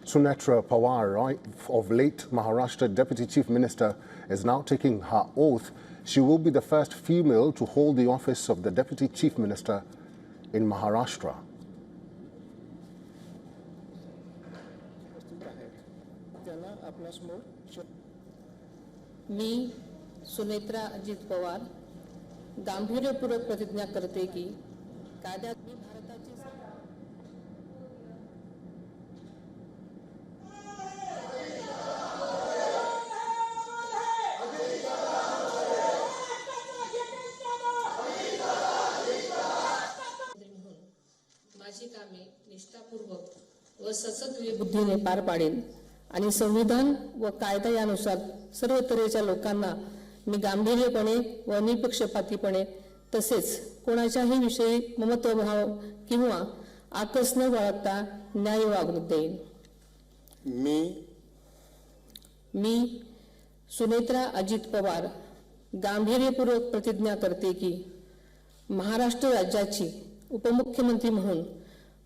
Sunetra Pawar, right, of late Maharashtra Deputy Chief Minister, is now taking her oath. She will be the first female to hold the office of the Deputy Chief Minister in Maharashtra. मी सुनेत्रा अजित पवार गांभीर्यपूर्वक प्रतिज्ञा करते की कायद्यात मी भारताची माझी कामे निष्ठापूर्वक व सतत बुद्धीने पार पाडेन आणि संविधान व कायदा यानुसार सर्व तऱ्हेच्या लोकांना मी गांभीर्यपणे व निपक्षपातीपणे तसेच कोणाच्याही विषयी ममत्वभाव किंवा आकस न बाळगता न्याय वागणूक देईन. मी सुनेत्रा अजित पवार गांभीर्यपूर्वक प्रतिज्ञा करते की महाराष्ट्र राज्याची उपमुख्यमंत्री म्हणून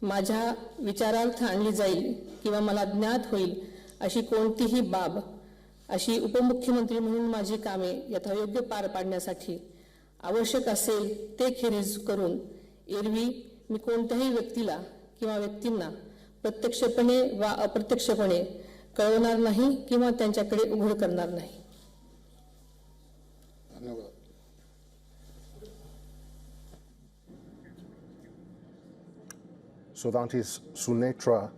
माझ्या विचारार्थ आणली जाईल किंवा मला ज्ञात होईल अशी कोणतीही बाब अशी उपमुख्यमंत्री म्हणून माझी कामे यथायोग्य पार पाडण्यासाठी आवश्यक असेल ते खेरीज करून एरवी मी कोणत्याही व्यक्तीला किंवा व्यक्तींना प्रत्यक्षपणे वा अप्रत्यक्षपणे कळवणार नाही किंवा त्यांच्याकडे उघड करणार नाही. So that is Sunetra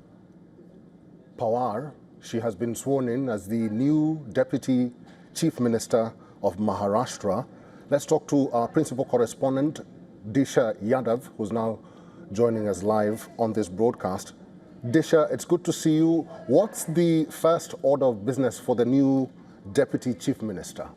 Pawar. She has been sworn in as the new Deputy Chief Minister of Maharashtra. Let's talk to our principal correspondent, Disha Yadav, who's now joining us live on this broadcast. Disha, it's good to see you. What's the first order of business for the new Deputy Chief Minister?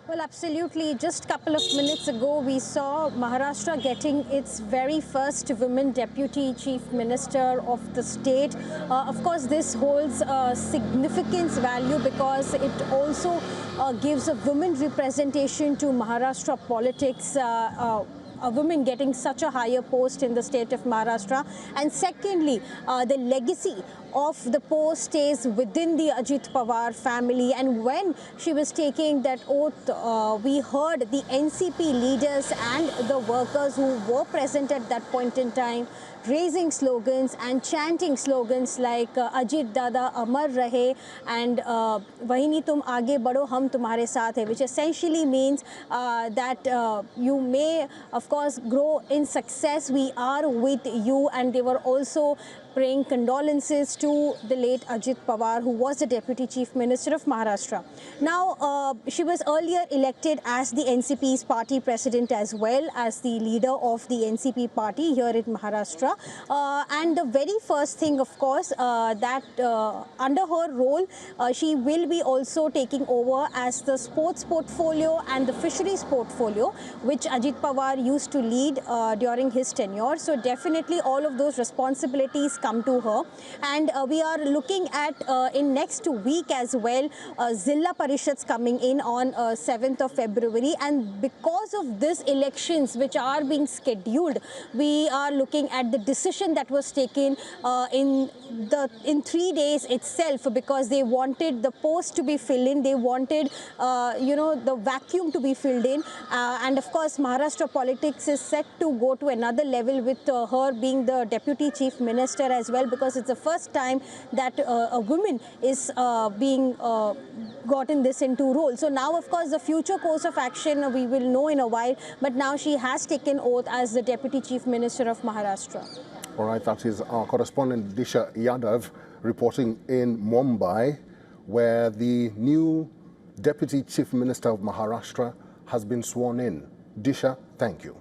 Well, absolutely. Just a couple of minutes ago, we saw Maharashtra getting its very first women deputy chief minister of the state. Of course, this holds significance value because it also gives a women representation to Maharashtra politics. A woman getting such a higher post in the state of Maharashtra. And secondly, the legacy of the post stays within the Ajit Pawar family. And when she was taking that oath, we heard the NCP leaders and the workers who were present at that point in time raising slogans and chanting slogans like Ajit Dada Amar Rahe and Vahini Tum Aage Badho Hum Tumhare Saath Hai, which essentially means that you may of course grow in success, we are with you. And they were also praying condolences to the late Ajit Pawar, who was the Deputy Chief Minister of Maharashtra. Now, she was earlier elected as the NCP's party president as well as the leader of the NCP party here in Maharashtra. And the very first thing, of course, that under her role, she will be also taking over as the sports portfolio and the fisheries portfolio, which Ajit Pawar used to lead during his tenure. So definitely all of those responsibilities come to her. And we are looking at in next week as well Zilla Parishads coming in on 7th of February, and because of these elections which are being scheduled, we are looking at the decision that was taken in 3 days itself, because they wanted the post to be filled in, they wanted the vacuum to be filled in, and of course Maharashtra politics is set to go to another level with her being the Deputy Chief Minister as well, because it's the first time that a woman is being gotten this into role. So now, of course, the future course of action we will know in a while, but now she has taken oath as the Deputy Chief Minister of Maharashtra. All right, that is our correspondent Disha Yadav reporting in Mumbai, where the new Deputy Chief Minister of Maharashtra has been sworn in. Disha, thank you.